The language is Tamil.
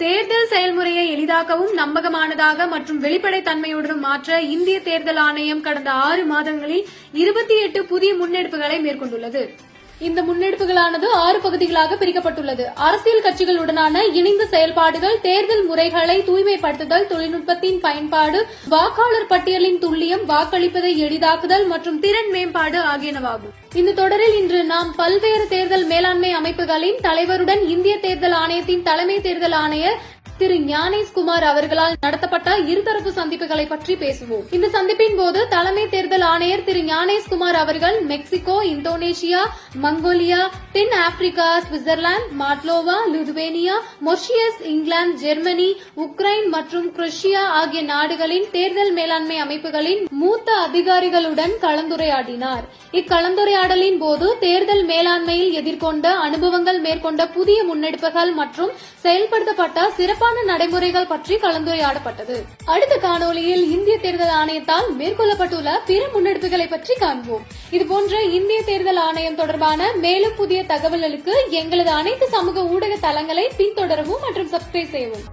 தேர்தல் செயல்முறையை எளிதாக்கவும் நம்பகமானதாக மற்றும் வெளிப்படைத்தன்மையுடன் மாற்ற இந்திய தேர்தல் ஆணையம் கடந்த 6 மாதங்களில் 28 புதிய முன்னெடுப்புகளை மேற்கொண்டுள்ளது. இந்த முன்னெடுப்புகளானது 6 பகுதிகளாக பிரிக்கப்பட்டுள்ளது. அரசியல் கட்சிகளுடனான இணைந்த செயல்பாடுகள், தேர்தல் முறைகளை தூய்மைப்படுத்துதல், தொழில்நுட்பத்தின் பயன்பாடு, வாக்காளர் பட்டியலின் துல்லியம், வாக்களிப்பதை எளிதாக்குதல் மற்றும் திறன் மேம்பாடு ஆகியனவாகும். இந்த தொடரில் இன்று நாம் பல்வேறு தேர்தல் மேலாண்மை அமைப்புகளின் தலைவருடன் இந்திய தேர்தல் ஆணையத்தின் தலைமை தேர்தல் ஆணையர் திரு ஞானேஷ்குமார் அவர்களால் நடத்தப்பட்ட இருதரப்பு சந்திப்புகளை பற்றி பேசுவோம். இந்த சந்திப்பின் போது தலைமை தேர்தல் ஆணையர் திரு ஞானேஷ்குமார் அவர்கள் மெக்சிகோ, இந்தோனேஷியா, மங்கோலியா, தென் Africa, Switzerland, Moldova, Lithuania, Mauritius, England, Germany, Ukraine மற்றும் குரோஷியா ஆகிய நாடுகளின் தேர்தல் மேலாண்மை அமைப்புகளின் மூத்த அதிகாரிகளுடன் கலந்துரையாடினார். இக்கலந்துரையாடலின் போது தேர்தல் மேலாண்மையில் எதிர்கொண்ட அனுபவங்கள், மேற்கொண்ட புதிய முன்னெடுப்புகள் மற்றும் செயல்படுத்தப்பட்ட சிறப்பான நடைமுறைகள் பற்றி கலந்துரையாடப்பட்டது. அடுத்த காணொலியில் இந்திய தேர்தல் ஆணையத்தால் மேற்கொள்ளப்பட்டுள்ள பிற முன்னெடுப்புகளை பற்றி காண்போம். இதுபோன்ற இந்திய தேர்தல் ஆணையம் தொடர்பான மேலும் புதிய தகவல்களுக்கு எங்களது அனைத்து சமூக ஊடக தளங்களை பின்தொடரவும் மற்றும் சப்ஸ்கிரைப் செய்யவும்.